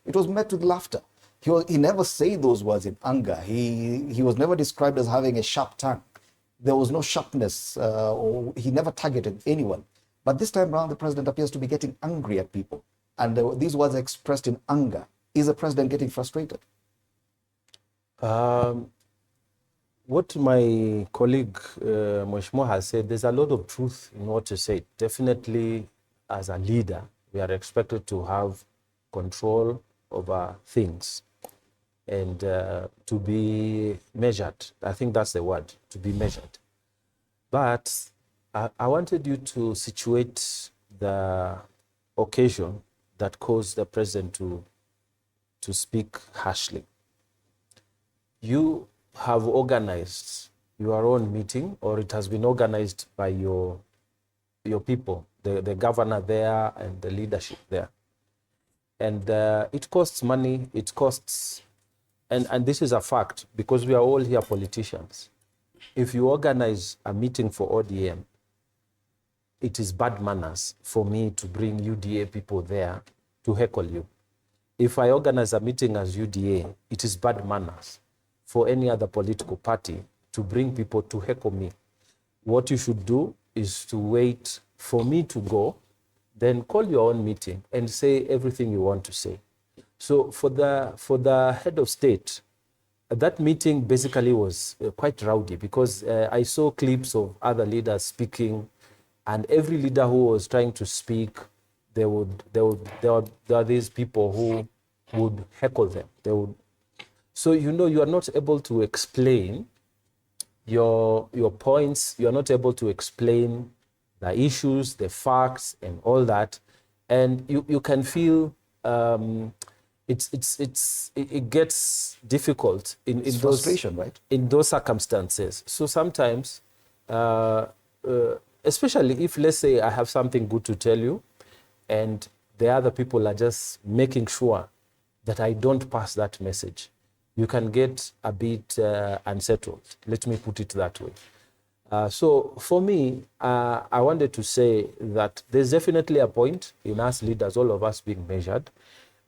it was met with laughter. He never said those words in anger. He was never described as having a sharp tongue. There was no sharpness, or he never targeted anyone. But this time around, the president appears to be getting angry at people. And these words are expressed in anger. Is the president getting frustrated? What my colleague Mheshimiwa has said, there's a lot of truth in what you said. Definitely, as a leader, we are expected to have control over things and to be measured. I think that's the word, to be measured. But I wanted you to situate the occasion that caused the president to speak harshly. You have organized your own meeting, or it has been organized by your people, the governor there and the leadership there. And it costs money, it costs, and this is a fact, because we are all here politicians. If you organize a meeting for ODM, it is bad manners for me to bring UDA people there to heckle you. If I organize a meeting as UDA, it is bad manners for any other political party to bring people to heckle me. What you should do is to wait for me to go, then call your own meeting and say everything you want to say. So for the head of state, that meeting basically was quite rowdy, because I saw clips of other leaders speaking, and every leader who was trying to speak, there are these people who would heckle them. So you are not able to explain your points. You are not able to explain the issues, the facts, and all that, and you can feel it gets difficult in those frustration, right? In those circumstances. So sometimes, especially if, let's say, I have something good to tell you, and the other people are just making sure that I don't pass that message, you can get a bit unsettled. Let me put it that way. So for me, I wanted to say that there's definitely a point in us leaders, all of us being measured,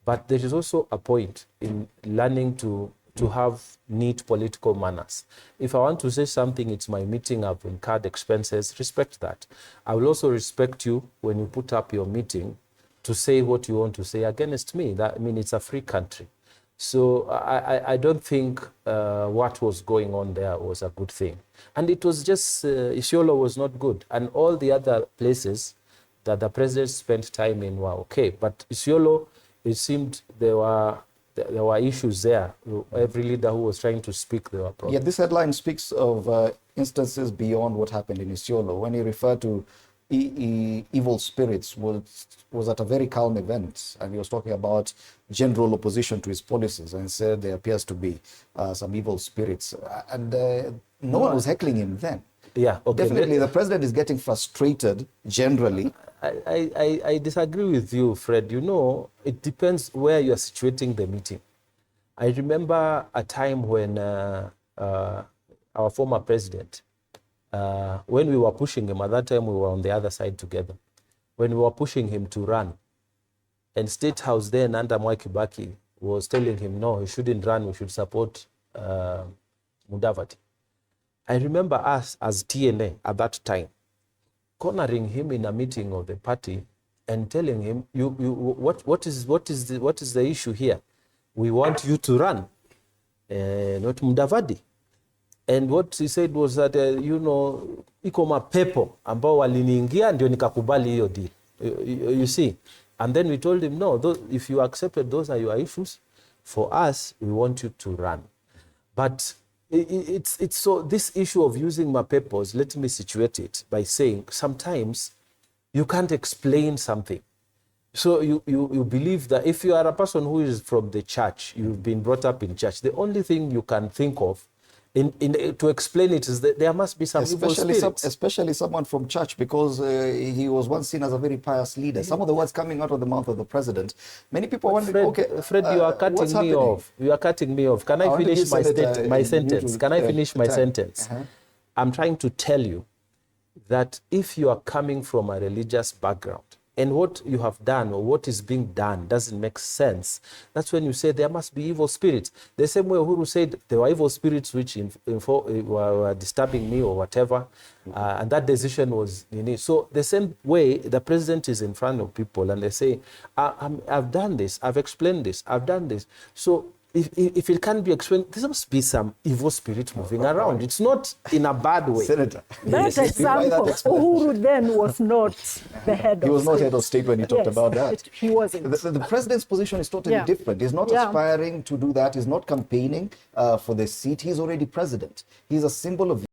but there is also a point in learning to have neat political manners. If I want to say something, it's my meeting, I've incurred expenses, respect that. I will also respect you when you put up your meeting to say what you want to say against me. It's a free country. So I don't think what was going on there was a good thing. And it was just, Isiolo was not good. And all the other places that the president spent time in were okay. But Isiolo, it seemed there were issues there. Every leader who was trying to speak, there were problems. Yeah, this headline speaks of instances beyond what happened in Isiolo. When he referred to evil spirits, was at a very calm event, and he was talking about general opposition to his policies, and said there appears to be some evil spirits, and no one was heckling him then. Yeah, okay. Definitely, the president is getting frustrated generally. I disagree with you, Fred. It depends where you are situating the meeting. I remember a time when our former president, when we were pushing him, at that time we were on the other side together, when we were pushing him to run, and State House then under Mwai Kibaki was telling him, no, he shouldn't run, we should support Mudavadi. I remember us as TNA at that time cornering him in a meeting of the party and telling him, what is the issue here? We want you to run, not Mudavadi. And what he said was that, iko mapepo ambao waliniingia ndio nikakubali hiyo deal. You see? And then we told him, no, if you accepted, those are your issues. For us, we want you to run. But it's so, this issue of using mapepos, let me situate it by saying sometimes you can't explain something. So you believe that if you are a person who is from the church, you've been brought up in church, the only thing you can think of to explain it is that there must be some evil spirits. Especially someone from church, because he was once seen as a very pious leader. Some of the words coming out of the mouth of the president, many people wonder, Fred, you are cutting me off. You are cutting me off. Can I finish my sentence? Can I finish my sentence? I'm trying to tell you that if you are coming from a religious background and what you have done or what is being done doesn't make sense, that's when you say there must be evil spirits. The same way Uhuru said there were evil spirits which were disturbing me or whatever, and that decision was so the same way the president is in front of people and they say, I've done this, I've explained this, I've done this. So if it can't be explained, there must be some evil spirit moving around. It's not in a bad way. Senator. That example, Uhuru then was not the head of state. He was not head of state when he talked about that. He wasn't. The president's position is totally different. He's not aspiring to do that. He's not campaigning for the seat. He's already president. He's a symbol of